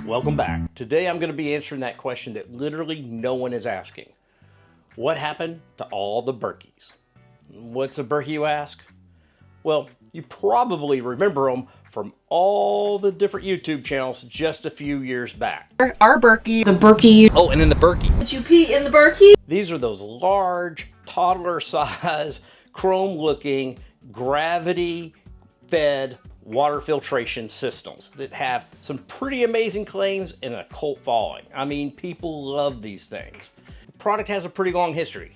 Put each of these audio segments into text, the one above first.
Welcome back. Today I'm going to be answering that question that literally no one is asking. What happened to all the Berkeys? What's a Berkey, you ask? Well, you probably remember them from all the different YouTube channels just a few years back. Our Berkey, the Berkey. Oh, and then the Berkey. Did you pee in the Berkey? These are those large, toddler-size, chrome-looking, gravity-fed water filtration systems that have some pretty amazing claims and a cult following. I mean, people love these things. The product has a pretty long history.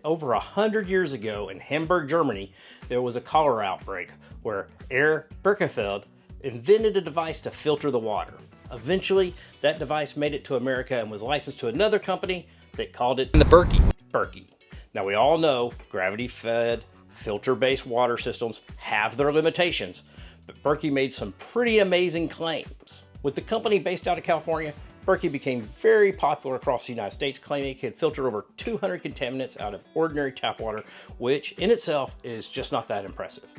Over 100 years ago in Hamburg, Germany, there was a cholera outbreak where Berkey invented a device to filter the water. Eventually, that device made it to America and was licensed to another company that called it the Berkey. Now, we all know gravity-fed, filter-based water systems have their limitations, but Berkey made some pretty amazing claims. With the company based out of California, Berkey became very popular across the United States, claiming it could filter over 200 contaminants out of ordinary tap water, which in itself is just not that impressive.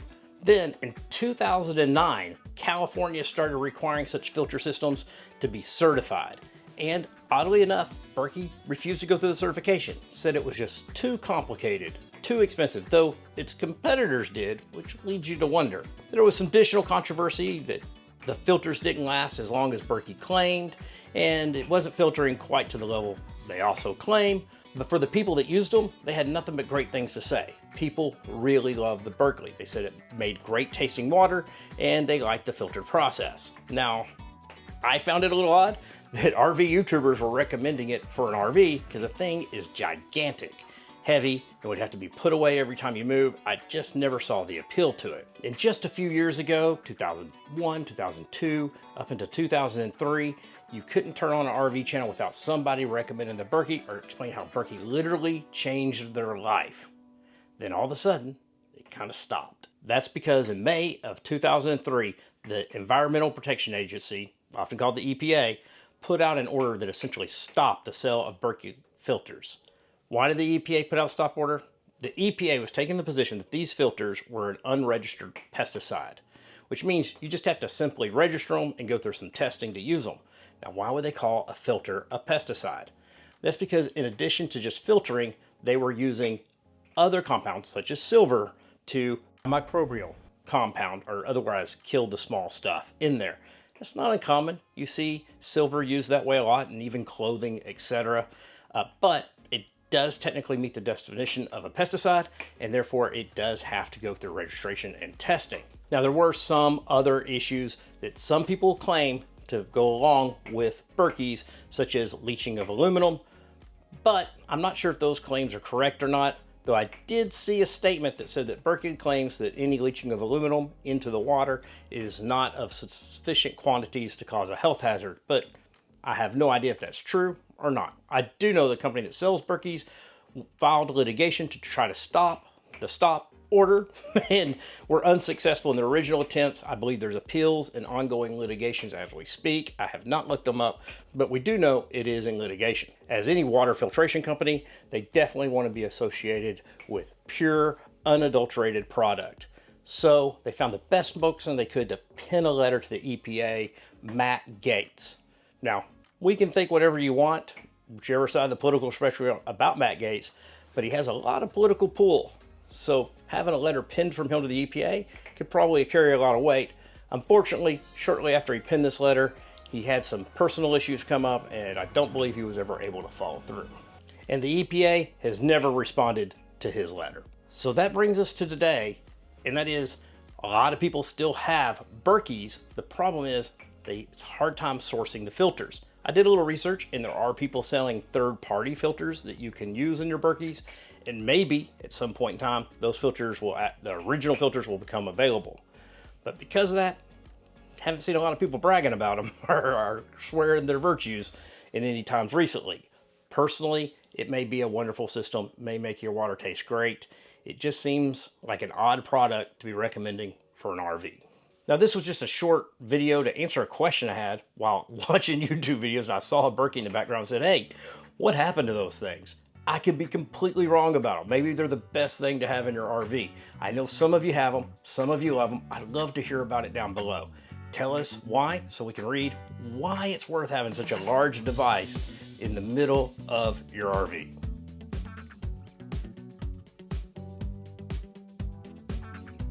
Then in 2009, California started requiring such filter systems to be certified. And oddly enough, Berkey refused to go through the certification, said it was just too complicated, too expensive, though its competitors did, which leads you to wonder. There was some additional controversy that the filters didn't last as long as Berkey claimed, and it wasn't filtering quite to the level they also claim. But for the people that used them, they had nothing but great things to say. People really loved the Berkey. They said it made great tasting water, and they liked the filtered process. Now, I found it a little odd that RV YouTubers were recommending it for an RV because the thing is gigantic, heavy, and would have to be put away every time you move. I just never saw the appeal to it. And just a few years ago, 2001, 2002, up into 2003, you couldn't turn on an RV channel without somebody recommending the Berkey or explaining how Berkey literally changed their life. Then all of a sudden, it kind of stopped. That's because in May of 2003, the Environmental Protection Agency, often called the EPA, put out an order that essentially stopped the sale of Berkey filters. Why did the EPA put out a stop order? The EPA was taking the position that these filters were an unregistered pesticide, which means you just have to simply register them and go through some testing to use them. Now, why would they call a filter a pesticide? That's because in addition to just filtering, they were using other compounds such as silver to microbial compound or otherwise kill the small stuff in there. That's not uncommon. You see silver used that way a lot in even clothing, etc. But it does technically meet the definition of a pesticide, and therefore it does have to go through registration and testing. Now, there were some other issues that some people claim to go along with Berkeys, such as leaching of aluminum, but I'm not sure if those claims are correct or not, though I did see a statement that said that Berkey claims that any leaching of aluminum into the water is not of sufficient quantities to cause a health hazard, but I have no idea if that's true or not. I do know the company that sells Berkeys filed litigation to try to stop the stop order and were unsuccessful in their original attempts. I believe there's appeals and ongoing litigations as we speak. I have not looked them up, but we do know it is in litigation. As any water filtration company, they definitely want to be associated with pure, unadulterated product. So they found the best spokesman they could to pen a letter to the EPA, Matt Gaetz. Now, we can think whatever you want, whichever side of the political spectrum about Matt Gaetz, but he has a lot of political pull. So having a letter penned from him to the EPA could probably carry a lot of weight. Unfortunately, shortly after he penned this letter, he had some personal issues come up, and I don't believe he was ever able to follow through. And the EPA has never responded to his letter. So that brings us to today, and that is a lot of people still have Berkeys. The problem is it's a hard time sourcing the filters. I did a little research, and there are people selling third-party filters that you can use in your Berkeys, and maybe at some point in time, those filters the original filters will become available. But because of that, haven't seen a lot of people bragging about them or swearing their virtues in any times recently. Personally, it may be a wonderful system, may make your water taste great. It just seems like an odd product to be recommending for an RV. Now, this was just a short video to answer a question I had while watching YouTube videos, and I saw a Berkey in the background and said, hey, what happened to those things? I could be completely wrong about them. Maybe they're the best thing to have in your RV. I know some of you have them, some of you love them. I'd love to hear about it down below. Tell us why so we can read why it's worth having such a large device in the middle of your RV.